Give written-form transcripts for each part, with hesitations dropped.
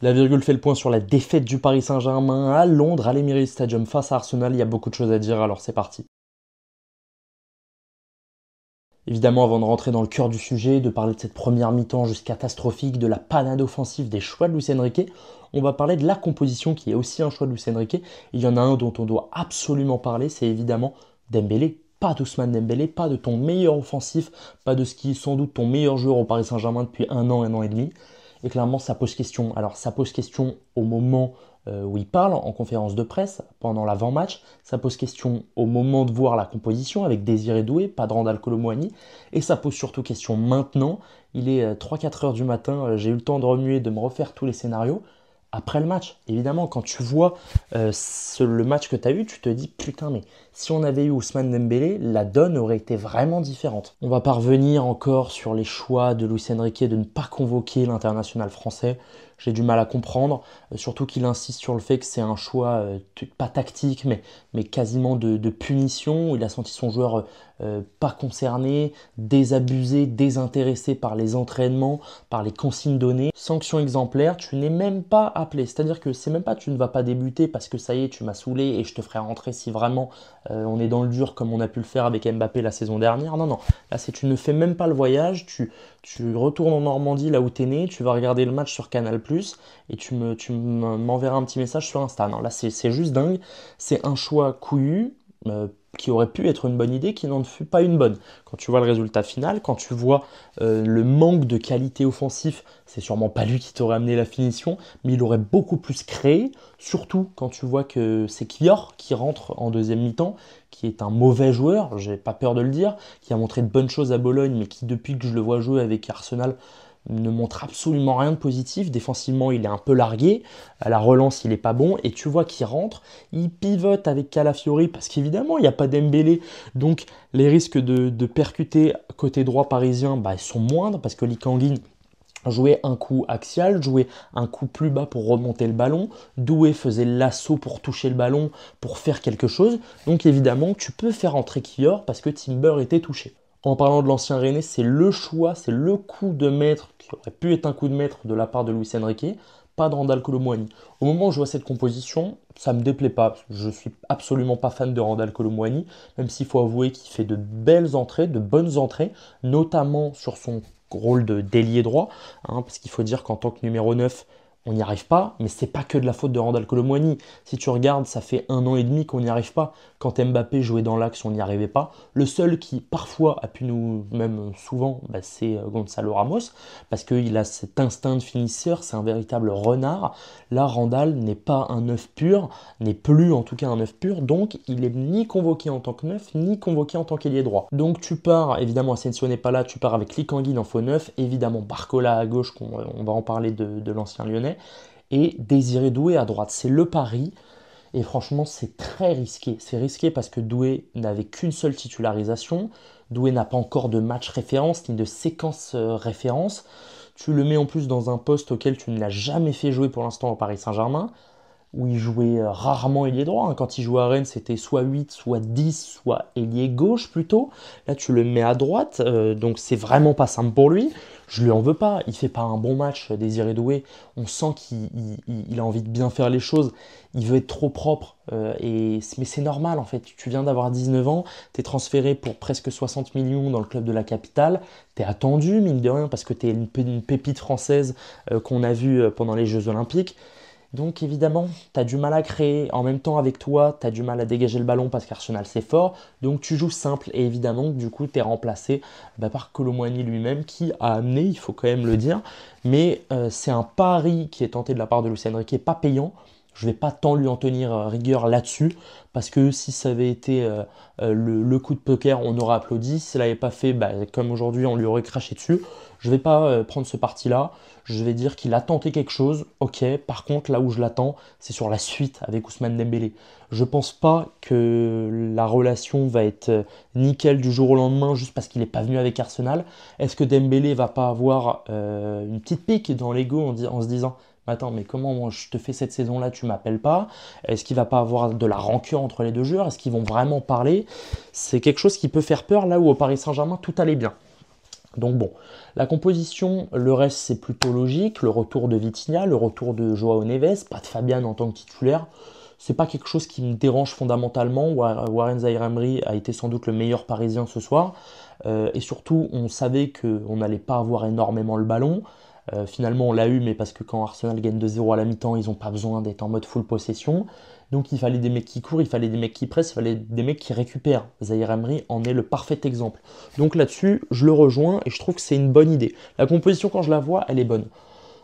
La virgule fait le point sur la défaite du Paris Saint-Germain à Londres, à l'Emirates Stadium face à Arsenal. Il y a beaucoup de choses à dire, alors c'est parti. Évidemment, avant de rentrer dans le cœur du sujet, de parler de cette première mi-temps juste catastrophique, de la panade offensive, des choix de Luis Enrique, on va parler de la composition qui est aussi un choix de Luis Enrique. Il y en a un dont on doit absolument parler, c'est évidemment Dembélé. Pas d'Ousmane Dembélé, pas de ton meilleur offensif, pas de ce qui est sans doute ton meilleur joueur au Paris Saint-Germain depuis un an et demi. Et clairement, ça pose question. Alors, ça pose question au moment où il parle en conférence de presse, pendant l'avant-match. Ça pose question au moment de voir la composition avec Désiré Doué, pas de Randal Kolo Muani. Et ça pose surtout question maintenant. Il est 3-4 heures du matin, j'ai eu le temps de remuer, de me refaire tous les scénarios. Après le match, évidemment, quand tu vois le match que tu as eu, tu te dis putain, mais si on avait eu Ousmane Dembélé, la donne aurait été vraiment différente. On va pas revenir encore sur les choix de Luis Enrique de ne pas convoquer l'international français. J'ai du mal à comprendre, surtout qu'il insiste sur le fait que c'est un choix pas tactique, mais quasiment de punition. Il a senti son joueur pas concerné, désabusé, désintéressé par les entraînements, par les consignes données. Sanction exemplaire, tu n'es même pas appelé. C'est-à-dire que c'est même pas tu ne vas pas débuter parce que ça y est, tu m'as saoulé et je te ferai rentrer si vraiment on est dans le dur comme on a pu le faire avec Mbappé la saison dernière. Non, non. Là, c'est tu ne fais même pas le voyage, tu retournes en Normandie là où tu es né, tu vas regarder le match sur Canal+, et m'enverras un petit message sur Insta. Non, là, c'est juste dingue. C'est un choix couillu. Qui aurait pu être une bonne idée, qui n'en fut pas une bonne. Quand tu vois le résultat final, quand tu vois le manque de qualité offensif, c'est sûrement pas lui qui t'aurait amené la finition, mais il aurait beaucoup plus créé, surtout quand tu vois que c'est Kior qui rentre en deuxième mi-temps, qui est un mauvais joueur, j'ai pas peur de le dire, qui a montré de bonnes choses à Bologne, mais qui depuis que je le vois jouer avec Arsenal, ne montre absolument rien de positif. Défensivement, il est un peu largué. À la relance, il est pas bon. Et tu vois qu'il rentre, il pivote avec Calafiori parce qu'évidemment, il n'y a pas Dembélé. Donc, les risques de percuter côté droit parisien ils sont moindres parce que Lee Kangin jouait un coup axial, jouait un coup plus bas pour remonter le ballon. Doué faisait l'assaut pour toucher le ballon, pour faire quelque chose. Donc, évidemment, tu peux faire entrer Kior parce que Timber était touché. En parlant de l'ancien Rennais, c'est le choix, c'est le coup de maître qui aurait pu être un coup de maître de la part de Luis Enrique, pas de Randal Kolo Muani. Au moment où je vois cette composition, ça me déplaît pas. Je suis absolument pas fan de Randal Kolo Muani, même s'il faut avouer qu'il fait de belles entrées, de bonnes entrées, notamment sur son rôle de d'ailier droit, parce qu'il faut dire qu'en tant que numéro 9, on n'y arrive pas, mais c'est pas que de la faute de Randal Kolo Muani. Si tu regardes, ça fait un an et demi qu'on n'y arrive pas. Quand Mbappé jouait dans l'axe, on n'y arrivait pas. Le seul qui parfois a pu nous, même souvent, c'est Gonzalo Ramos, parce qu'il a cet instinct de finisseur, c'est un véritable renard. Là, Randal n'est pas un neuf pur, n'est plus en tout cas un neuf pur, donc il est ni convoqué en tant que neuf, ni convoqué en tant qu'ailier droit. Donc tu pars, évidemment Asensio n'est pas là, tu pars avec Lee Kangin en faux neuf, évidemment Barcola à gauche, on va en parler de l'ancien lyonnais, et Désiré Doué à droite. C'est le pari. Et franchement, c'est très risqué. C'est risqué parce que Doué n'avait qu'une seule titularisation. Doué n'a pas encore de match référence ni de séquence référence. Tu le mets en plus dans un poste auquel tu ne l'as jamais fait jouer pour l'instant au Paris Saint-Germain, où il jouait rarement ailier droit. Quand il jouait à Rennes, c'était soit 8, soit 10, soit ailier gauche plutôt. Là, tu le mets à droite, donc c'est vraiment pas simple pour lui. Je lui en veux pas, il fait pas un bon match, Désiré Doué. On sent qu'il a envie de bien faire les choses. Il veut être trop propre, mais c'est normal en fait. Tu viens d'avoir 19 ans, tu es transféré pour presque 60 millions dans le club de la capitale. Tu es attendu, mine de rien, parce que tu es une pépite française qu'on a vue pendant les Jeux Olympiques. Donc évidemment, tu as du mal à créer. En même temps, avec toi, tu as du mal à dégager le ballon parce qu'Arsenal c'est fort. Donc tu joues simple et évidemment, du coup, tu es remplacé par Kolo Muani lui-même qui a amené, il faut quand même le dire. Mais c'est un pari qui est tenté de la part de Luis Enrique, pas payant. Je ne vais pas tant lui en tenir rigueur là-dessus, parce que si ça avait été le coup de poker, on aurait applaudi. Si ça l'avait pas fait, comme aujourd'hui, on lui aurait craché dessus. Je ne vais pas prendre ce parti-là. Je vais dire qu'il a tenté quelque chose, ok. Par contre, là où je l'attends, c'est sur la suite avec Ousmane Dembélé. Je pense pas que la relation va être nickel du jour au lendemain juste parce qu'il n'est pas venu avec Arsenal. Est-ce que Dembélé va pas avoir une petite pique dans l'ego en se disant attends, mais comment moi, je te fais cette saison-là, tu m'appelles pas? Est-ce qu'il va pas avoir de la rancœur entre les deux joueurs? Est-ce qu'ils vont vraiment parler? C'est quelque chose qui peut faire peur là où au Paris Saint-Germain tout allait bien. Donc bon, la composition, le reste c'est plutôt logique, le retour de Vitinha, le retour de Joao Neves, pas de Fabian en tant que titulaire, c'est pas quelque chose qui me dérange fondamentalement. Warren Zaïre-Emery a été sans doute le meilleur parisien ce soir, et surtout on savait qu'on n'allait pas avoir énormément le ballon. Finalement on l'a eu, mais parce que quand Arsenal gagne 2-0 à la mi-temps, ils n'ont pas besoin d'être en mode full possession. Donc il fallait des mecs qui courent, il fallait des mecs qui pressent, il fallait des mecs qui récupèrent. Zaïre Emery en est le parfait exemple. Donc là-dessus, je le rejoins et je trouve que c'est une bonne idée. La composition, quand je la vois, elle est bonne.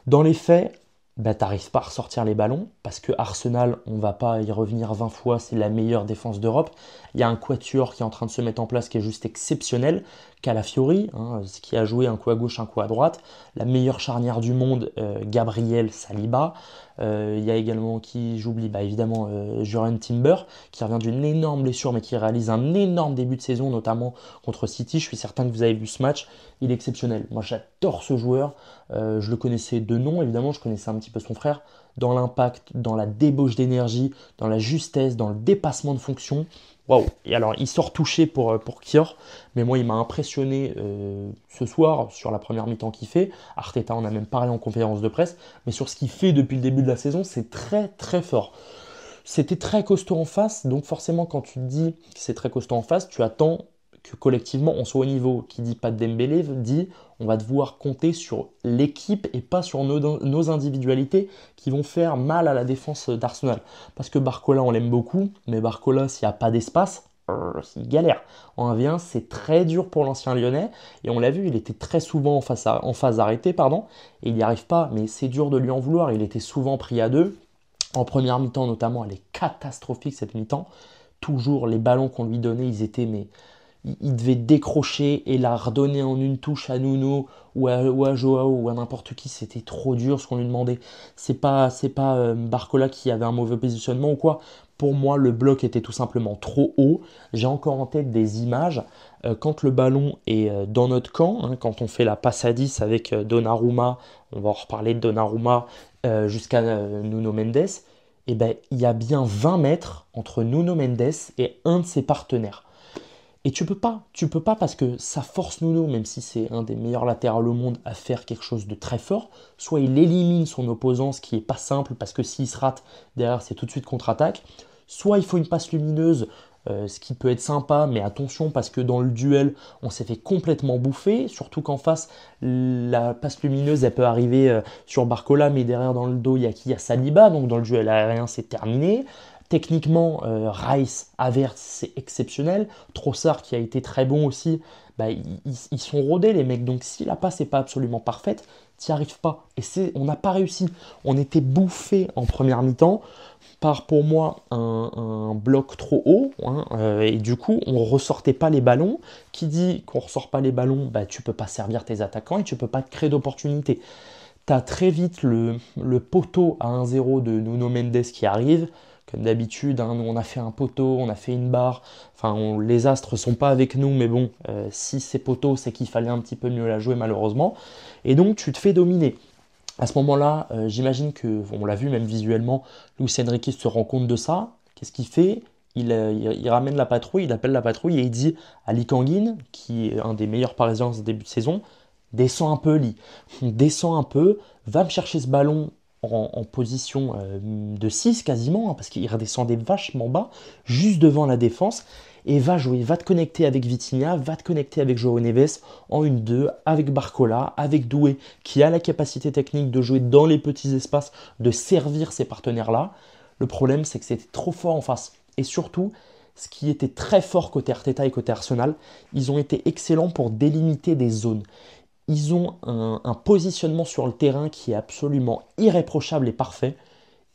Dans les faits, bah, t'arrives pas à ressortir les ballons parce que Arsenal, on va pas y revenir 20 fois, c'est la meilleure défense d'Europe. Il y a un quatuor qui est en train de se mettre en place qui est juste exceptionnel. Calafiori, ce qui a joué un coup à gauche, un coup à droite. La meilleure charnière du monde, Gabriel Saliba. Il y a également qui, j'oublie, bah, évidemment, Jurgen Timber, qui revient d'une énorme blessure, mais qui réalise un énorme début de saison, notamment contre City. Je suis certain que vous avez vu ce match. Il est exceptionnel. Moi, j'adore ce joueur. Je le connaissais de nom, évidemment, je connaissais un petit peu son frère. Dans l'impact, dans la débauche d'énergie, dans la justesse, dans le dépassement de fonction. Waouh! Et alors, il sort touché pour Kior, mais moi, il m'a impressionné ce soir sur la première mi-temps qu'il fait. Arteta en a même parlé en conférence de presse, mais sur ce qu'il fait depuis le début de la saison, c'est très très fort. C'était très costaud en face, donc forcément, quand tu te dis que c'est très costaud en face, tu attends que collectivement on soit au niveau. Qui dit pas de Dembélé dit on va devoir compter sur l'équipe et pas sur nos individualités qui vont faire mal à la défense d'Arsenal. Parce que Barcola, on l'aime beaucoup, mais Barcola, s'il n'y a pas d'espace, il galère. En 1v1, c'est très dur pour l'ancien Lyonnais, et on l'a vu, il était très souvent en phase arrêtée, pardon, et il n'y arrive pas, mais c'est dur de lui en vouloir, il était souvent pris à deux. En première mi-temps notamment, elle est catastrophique cette mi-temps. Toujours les ballons qu'on lui donnait, ils étaient mais il devait décrocher et la redonner en une touche à Nuno ou à Joao ou à n'importe qui. C'était trop dur ce qu'on lui demandait. C'est pas Barcola qui avait un mauvais positionnement ou quoi. Pour moi, le bloc était tout simplement trop haut. J'ai encore en tête des images quand le ballon est dans notre camp, quand on fait la passe à 10 avec Donnarumma, on va en reparler de Donnarumma jusqu'à Nuno Mendes. Et ben, il y a bien 20 mètres entre Nuno Mendes et un de ses partenaires. Et tu peux pas parce que ça force Nuno, même si c'est un des meilleurs latérales au monde, à faire quelque chose de très fort. Soit il élimine son opposant, ce qui n'est pas simple parce que s'il se rate, derrière c'est tout de suite contre-attaque. Soit il faut une passe lumineuse, ce qui peut être sympa, mais attention parce que dans le duel, on s'est fait complètement bouffer. Surtout qu'en face, la passe lumineuse, elle peut arriver sur Barcola, mais derrière dans le dos, il y a qui? Il y a Saliba, donc dans le duel aérien, c'est terminé. Techniquement, Rice, Havertz, c'est exceptionnel. Trossard qui a été très bon aussi, bah, ils sont rodés les mecs. Donc si la passe n'est pas absolument parfaite, tu n'y arrives pas. Et on n'a pas réussi. On était bouffé en première mi-temps par pour moi un bloc trop haut. Et du coup, on ne ressortait pas les ballons. Qui dit qu'on ne ressort pas les ballons, bah, tu ne peux pas servir tes attaquants et tu ne peux pas te créer d'opportunités. Tu as très vite le poteau à 1-0 de Nuno Mendes qui arrive. Comme d'habitude, nous on a fait un poteau, on a fait une barre. Enfin, les astres sont pas avec nous, mais bon, si c'est poteau, c'est qu'il fallait un petit peu mieux la jouer malheureusement. Et donc tu te fais dominer. À ce moment-là, j'imagine que, on l'a vu même visuellement, Luis Enrique se rend compte de ça. Qu'est-ce qu'il fait? Il ramène la patrouille, il appelle la patrouille et il dit à Lee Kangin, qui est un des meilleurs Parisiens de ce début de saison, descends un peu Lee, descends un peu, va me chercher ce ballon en position de 6 quasiment, parce qu'il redescendait vachement bas, juste devant la défense, et va jouer, va te connecter avec Vitinha, va te connecter avec Joao Neves en 1-2, avec Barcola, avec Doué, qui a la capacité technique de jouer dans les petits espaces, de servir ces partenaires-là. Le problème, c'est que c'était trop fort en face. Et surtout, ce qui était très fort côté Arteta et côté Arsenal, ils ont été excellents pour délimiter des zones. Ils ont un positionnement sur le terrain qui est absolument irréprochable et parfait.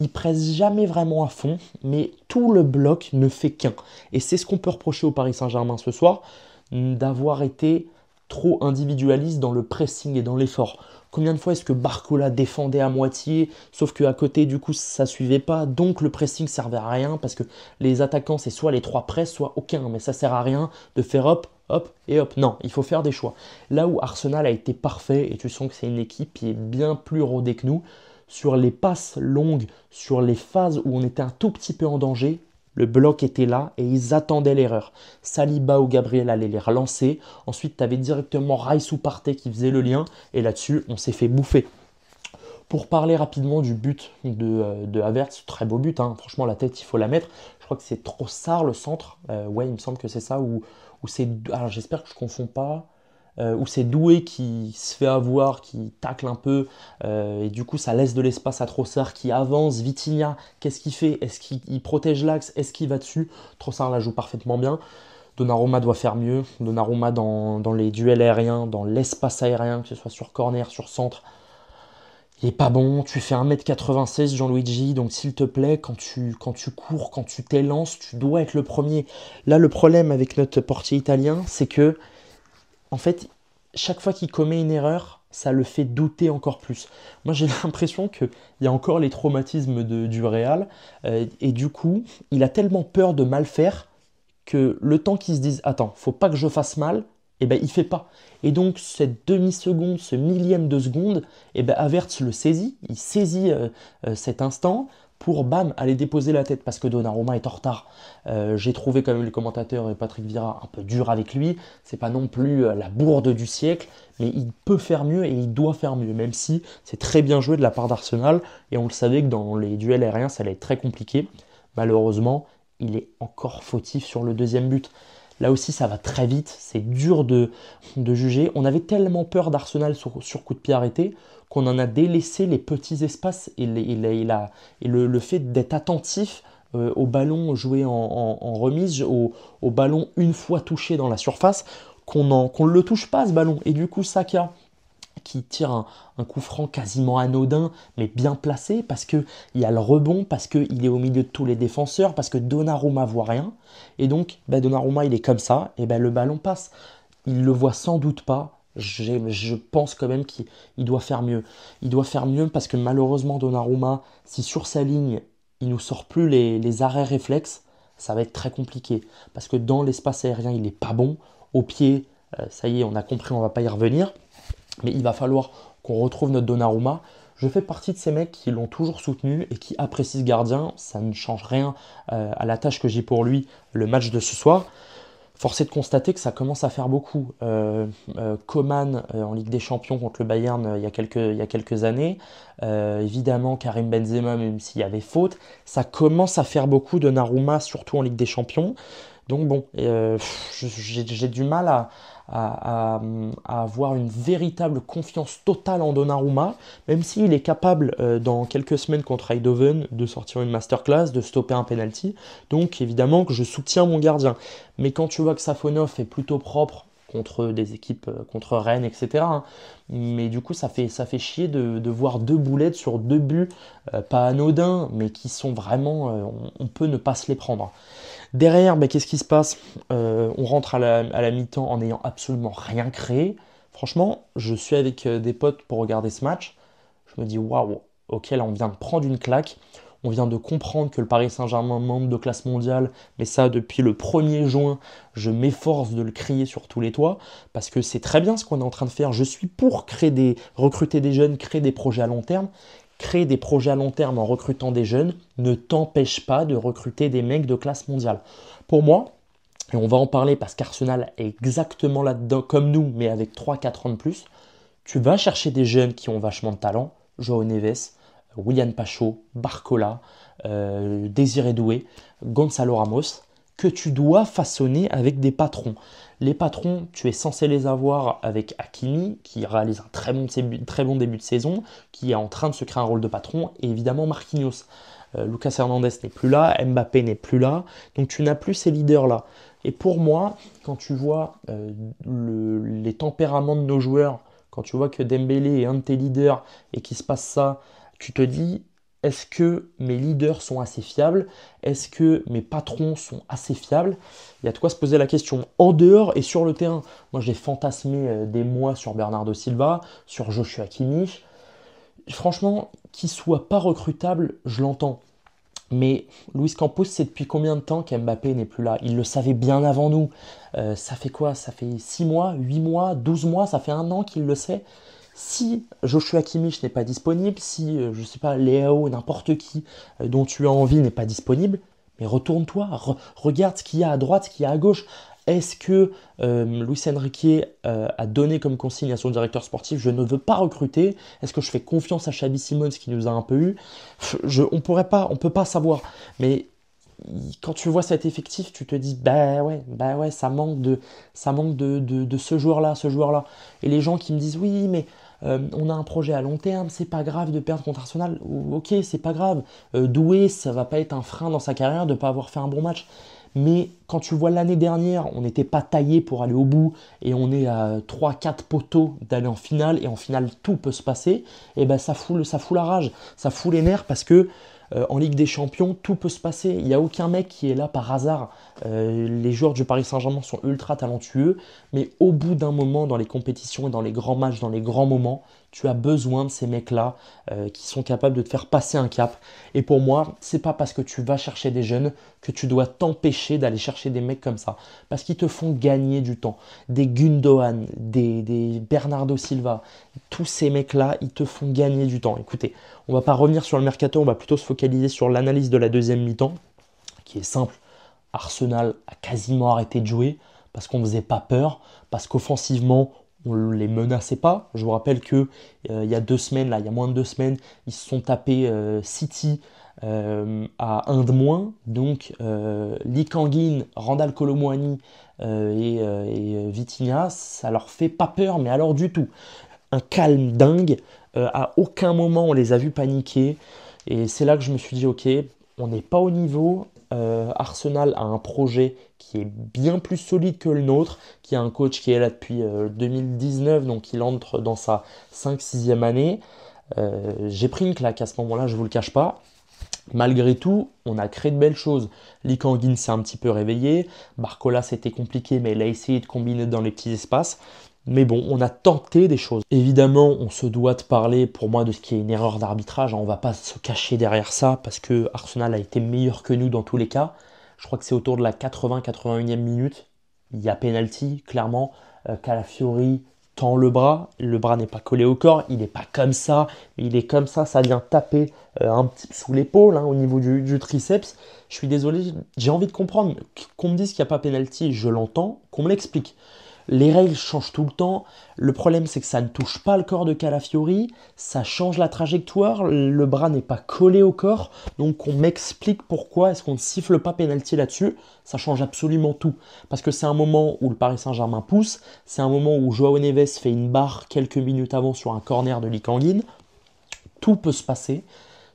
Ils pressent jamais vraiment à fond, mais tout le bloc ne fait qu'un. Et c'est ce qu'on peut reprocher au Paris Saint-Germain ce soir, d'avoir été trop individualiste dans le pressing et dans l'effort. Combien de fois est-ce que Barcola défendait à moitié, sauf qu'à côté, du coup, ça suivait pas, donc le pressing servait à rien, parce que les attaquants, c'est soit les 3 presses, soit aucun, mais ça sert à rien de faire hop, hop et hop. Non, il faut faire des choix. Là où Arsenal a été parfait, et tu sens que c'est une équipe qui est bien plus rodée que nous, sur les passes longues, sur les phases où on était un tout petit peu en danger, Le bloc était là et ils attendaient l'erreur. Saliba ou Gabriel allaient les relancer. Ensuite, tu avais directement Rice ou Partey qui faisait le lien. Et là-dessus, on s'est fait bouffer. Pour parler rapidement du but de Havertz, très beau but, hein. Franchement la tête il faut la mettre. Je crois que c'est Trossard le centre, ouais il me semble que c'est ça, ou c'est, alors j'espère que je ne confonds pas, où c'est Doué qui se fait avoir, qui tacle un peu, et du coup ça laisse de l'espace à Trossard qui avance. Vitinha, qu'est-ce qu'il fait? Est-ce qu'il protège l'axe? Est-ce qu'il va dessus? Trossard la joue parfaitement bien. Donnarumma doit faire mieux. Donnarumma dans les duels aériens, dans l'espace aérien, que ce soit sur corner, sur centre. Il est pas bon, tu fais 1m96 Gianluigi, donc s'il te plaît, quand tu cours, quand tu t'élances, tu dois être le premier. Là, le problème avec notre portier italien, c'est que, en fait, chaque fois qu'il commet une erreur, ça le fait douter encore plus. Moi, j'ai l'impression qu'il y a encore les traumatismes du Real, et du coup, il a tellement peur de mal faire que le temps qu'il se dise attends, faut pas que je fasse mal, et ben il fait pas. Et donc cette demi-seconde, ce millième de seconde, et ben Havertz le saisit, il saisit cet instant pour bam aller déposer la tête parce que Donnarumma est en retard. J'ai trouvé quand même les commentateurs et Patrick Vieira un peu dur avec lui. C'est pas non plus la bourde du siècle, mais il peut faire mieux et il doit faire mieux, même si c'est très bien joué de la part d'Arsenal et on le savait que dans les duels aériens ça allait être très compliqué. Malheureusement, il est encore fautif sur le deuxième but. Là aussi, ça va très vite, c'est dur de juger. On avait tellement peur d'Arsenal sur coup de pied arrêté qu'on en a délaissé les petits espaces et le fait d'être attentif au ballon joué en remise, au ballon une fois touché dans la surface, qu'on ne le touche pas ce ballon. Et du coup, Saka, qui tire un coup franc quasiment anodin, mais bien placé, parce qu'il y a le rebond, parce qu'il est au milieu de tous les défenseurs, parce que Donnarumma voit rien. Et donc, Donnarumma, il est comme ça, et le ballon passe. Il le voit sans doute pas. Je pense quand même qu'il doit faire mieux. Il doit faire mieux parce que malheureusement, Donnarumma, si sur sa ligne, il nous sort plus les arrêts réflexes, ça va être très compliqué. Parce que dans l'espace aérien, il n'est pas bon. Au pied, ça y est, on a compris, on ne va pas y revenir. Mais il va falloir qu'on retrouve notre Donnarumma. Je fais partie de ces mecs qui l'ont toujours soutenu et qui apprécient ce gardien. Ça ne change rien à la tâche que j'ai pour lui le match de ce soir. Force est de constater que ça commence à faire beaucoup. Coman en Ligue des Champions contre le Bayern il y a quelques années. Évidemment Karim Benzema, même s'il y avait faute. Ça commence à faire beaucoup de Donnarumma, surtout en Ligue des Champions. Donc bon, j'ai du mal à avoir une véritable confiance totale en Donnarumma, même s'il est capable dans quelques semaines contre Eindhoven de sortir une masterclass, de stopper un penalty. Donc évidemment que je soutiens mon gardien. Mais quand tu vois que Safonov est plutôt propre contre des équipes, contre Rennes, etc. hein, mais du coup, ça fait chier de voir deux boulettes sur deux buts, pas anodins, mais qui sont vraiment, on peut ne pas se les prendre. Derrière, qu'est-ce qui se passe? On rentre à la mi-temps en n'ayant absolument rien créé. Franchement, je suis avec des potes pour regarder ce match. Je me dis, waouh, ok, là on vient de prendre une claque. On vient de comprendre que le Paris Saint-Germain membre de classe mondiale, mais ça depuis le 1er juin, je m'efforce de le crier sur tous les toits, parce que c'est très bien ce qu'on est en train de faire. Je suis pour recruter des jeunes, créer des projets à long terme. Créer des projets à long terme en recrutant des jeunes ne t'empêche pas de recruter des mecs de classe mondiale. Pour moi, et on va en parler parce qu'Arsenal est exactement là-dedans comme nous, mais avec 3-4 ans de plus, tu vas chercher des jeunes qui ont vachement de talent, João Neves, William Pacho, Barcola, Désiré Doué, Gonzalo Ramos, que tu dois façonner avec des patrons. Les patrons, tu es censé les avoir avec Hakimi, qui réalise un très bon début de saison, qui est en train de se créer un rôle de patron, et évidemment Marquinhos. Lucas Hernandez n'est plus là, Mbappé n'est plus là, donc tu n'as plus ces leaders-là. Et pour moi, quand tu vois les tempéraments de nos joueurs, quand tu vois que Dembélé est un de tes leaders et qu'il se passe ça, tu te dis, est-ce que mes leaders sont assez fiables? Est-ce que mes patrons sont assez fiables? Il y a de quoi se poser la question en dehors et sur le terrain. Moi, j'ai fantasmé des mois sur Bernardo Silva, sur Joshua Kimmich. Franchement, qu'il soit pas recrutable, je l'entends. Mais Luis Campos, c'est depuis combien de temps qu'Mbappé n'est plus là? Il le savait bien avant nous. Ça fait quoi? Ça fait 6 mois, 8 mois, 12 mois, ça fait un an qu'il le sait. Si Joshua Kimmich n'est pas disponible, si, je sais pas, Léao, n'importe qui dont tu as envie n'est pas disponible, Mais retourne-toi, regarde ce qu'il y a à droite, ce qu'il y a à gauche. Est-ce que Luis Enrique a donné comme consigne à son directeur sportif, je ne veux pas recruter? Est-ce que je fais confiance à Xabi Simons qui nous a un peu eu? On peut pas savoir. Mais quand tu vois cet effectif, tu te dis bah ouais, ça manque de ce joueur-là, ce joueur-là. Et les gens qui me disent oui, mais on a un projet à long terme, c'est pas grave de perdre contre Arsenal. Ok, c'est pas grave. Doué, ça va pas être un frein dans sa carrière de pas avoir fait un bon match. Mais quand tu vois l'année dernière, on n'était pas taillé pour aller au bout et on est à 3-4 poteaux d'aller en finale et en finale tout peut se passer, et ben ça fout la rage, ça fout les nerfs parce que en Ligue des Champions, tout peut se passer. Il n'y a aucun mec qui est là par hasard. Les joueurs du Paris Saint-Germain sont ultra talentueux, mais au bout d'un moment, dans les compétitions et dans les grands matchs, dans les grands moments, tu as besoin de ces mecs-là qui sont capables de te faire passer un cap. Et pour moi, c'est pas parce que tu vas chercher des jeunes que tu dois t'empêcher d'aller chercher des mecs comme ça. Parce qu'ils te font gagner du temps. Des Gundogan, des Bernardo Silva, tous ces mecs-là, ils te font gagner du temps. Écoutez, on va pas revenir sur le mercato, on va plutôt se focaliser sur l'analyse de la deuxième mi-temps, qui est simple. Arsenal a quasiment arrêté de jouer parce qu'on ne faisait pas peur, parce qu'offensivement, on ne les menaçait pas. Je vous rappelle que il y a 2 semaines, là, il y a moins de 2 semaines, ils se sont tapés City à 1 de moins. Donc Lee Kang-in, Randal Kolo Muani et Vitinha, ça leur fait pas peur, mais alors du tout. Un calme dingue. À aucun moment on les a vus paniquer. Et c'est là que je me suis dit, ok, on n'est pas au niveau. Arsenal a un projet qui est bien plus solide que le nôtre, qui a un coach qui est là depuis 2019, donc il entre dans sa 5-6e année. J'ai pris une claque à ce moment-là, je ne vous le cache pas. Malgré tout, on a créé de belles choses. Lee Kang-in s'est un petit peu réveillé. Barcola, c'était compliqué, mais il a essayé de combiner dans les petits espaces. Mais bon, on a tenté des choses. Évidemment, on se doit de parler pour moi de ce qui est une erreur d'arbitrage. On ne va pas se cacher derrière ça parce que Arsenal a été meilleur que nous dans tous les cas. Je crois que c'est autour de la 80-81e minute. Il y a penalty, clairement. Calafiori tend le bras n'est pas collé au corps, il n'est pas comme ça, il est comme ça vient taper un petit sous l'épaule, hein, au niveau du triceps. Je suis désolé, j'ai envie de comprendre. Qu'on me dise qu'il n'y a pas penalty, je l'entends, qu'on me l'explique. Les règles changent tout le temps. Le problème, c'est que ça ne touche pas le corps de Calafiori. Ça change la trajectoire. Le bras n'est pas collé au corps. Donc, on m'explique pourquoi est-ce qu'on ne siffle pas pénalty là-dessus. Ça change absolument tout. Parce que c'est un moment où le Paris Saint-Germain pousse. C'est un moment où Joao Neves fait une barre quelques minutes avant sur un corner de Lee Kang-in. Tout peut se passer.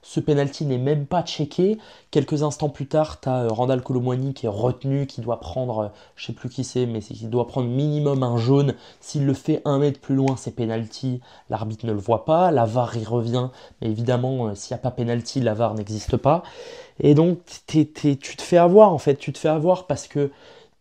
Ce penalty n'est même pas checké. Quelques instants plus tard, tu as Randal Kolo Muani qui est retenu, qui doit prendre, je sais plus qui c'est, mais qui doit prendre minimum un jaune. S'il le fait 1 mètre plus loin, c'est penalty. L'arbitre ne le voit pas. La VAR y revient. Mais évidemment, s'il n'y a pas penalty, la VAR n'existe pas. Et donc, tu te fais avoir en fait. Tu te fais avoir parce que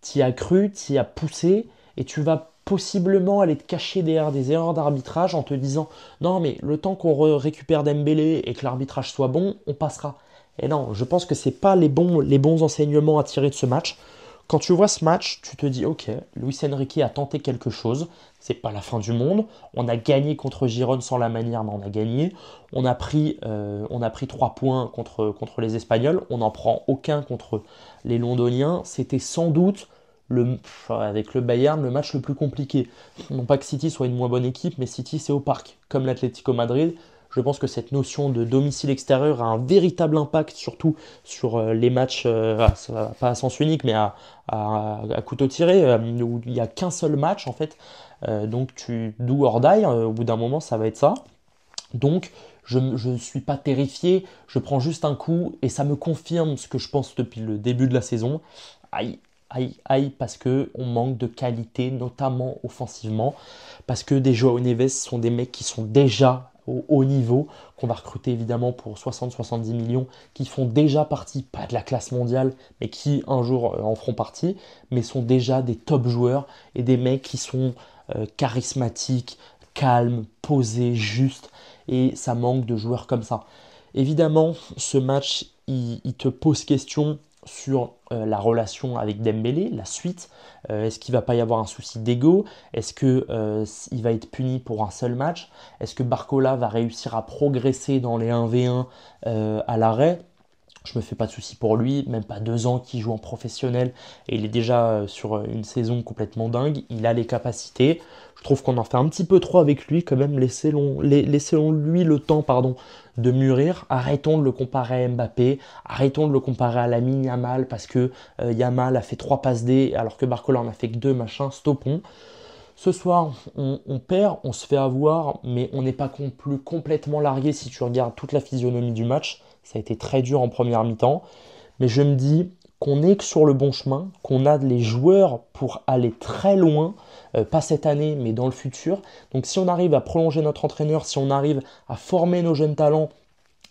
tu y as cru, tu y as poussé et tu vas possiblement aller te cacher derrière des erreurs d'arbitrage en te disant non mais le temps qu'on récupère Dembélé et que l'arbitrage soit bon, on passera. Et non, je pense que c'est pas les bons enseignements à tirer de ce match. Quand tu vois ce match, tu te dis ok, Luis Enrique a tenté quelque chose, c'est pas la fin du monde. On a gagné contre Girone sans la manière, mais on a gagné. On a pris 3 points contre les Espagnols, on n'en prend aucun contre les Londoniens. C'était sans doute avec le Bayern, le match le plus compliqué. Non pas que City soit une moins bonne équipe, mais City c'est au parc, comme l'Atlético Madrid. Je pense que cette notion de domicile extérieur a un véritable impact, surtout sur les matchs, pas à sens unique, mais à couteau tiré, où il n'y a qu'un seul match en fait. Donc tu do or die, au bout d'un moment ça va être ça. Donc je ne suis pas terrifié, je prends juste un coup et ça me confirme ce que je pense depuis le début de la saison. Aïe, aïe, aïe, parce qu'on manque de qualité, notamment offensivement, parce que des Joao Neves sont des mecs qui sont déjà au haut niveau, qu'on va recruter évidemment pour 60-70 millions, qui font déjà partie, pas de la classe mondiale, mais qui un jour en feront partie, mais sont déjà des top joueurs et des mecs qui sont charismatiques, calmes, posés, justes, et ça manque de joueurs comme ça. Évidemment, ce match, il te pose question sur la relation avec Dembélé, la suite. Est-ce qu'il va pas y avoir un souci d'ego? Est-ce que il va être puni pour un seul match? Est-ce que Barcola va réussir à progresser dans les 1v1 à l'arrêt? Je me fais pas de soucis pour lui, même pas 2 ans qu'il joue en professionnel et il est déjà sur une saison complètement dingue. Il a les capacités. Je trouve qu'on en fait un petit peu trop avec lui quand même. Laissons-lui le temps, pardon, de mûrir. Arrêtons de le comparer à Mbappé. Arrêtons de le comparer à Lamine Yamal parce que Yamal a fait 3 passes D alors que Barcola en a fait que 2, machin. Stoppons. Ce soir, on perd, on se fait avoir, mais on n'est pas non plus complètement largué si tu regardes toute la physionomie du match. Ça a été très dur en première mi-temps, mais je me dis qu'on est que sur le bon chemin, qu'on a les joueurs pour aller très loin, pas cette année, mais dans le futur. Donc si on arrive à prolonger notre entraîneur, si on arrive à former nos jeunes talents,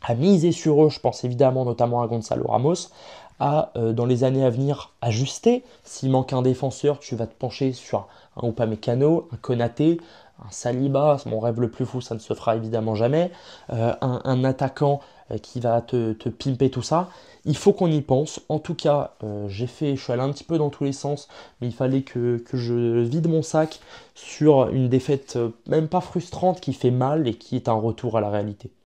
à miser sur eux, je pense évidemment notamment à Gonzalo Ramos, à dans les années à venir ajuster. S'il manque un défenseur, tu vas te pencher sur un Upamecano, un Konaté, un Saliba, c'est mon rêve le plus fou, ça ne se fera évidemment jamais, un attaquant qui va te pimper tout ça. Il faut qu'on y pense. En tout cas, je suis allé un petit peu dans tous les sens, mais il fallait que je vide mon sac sur une défaite même pas frustrante qui fait mal et qui est un retour à la réalité.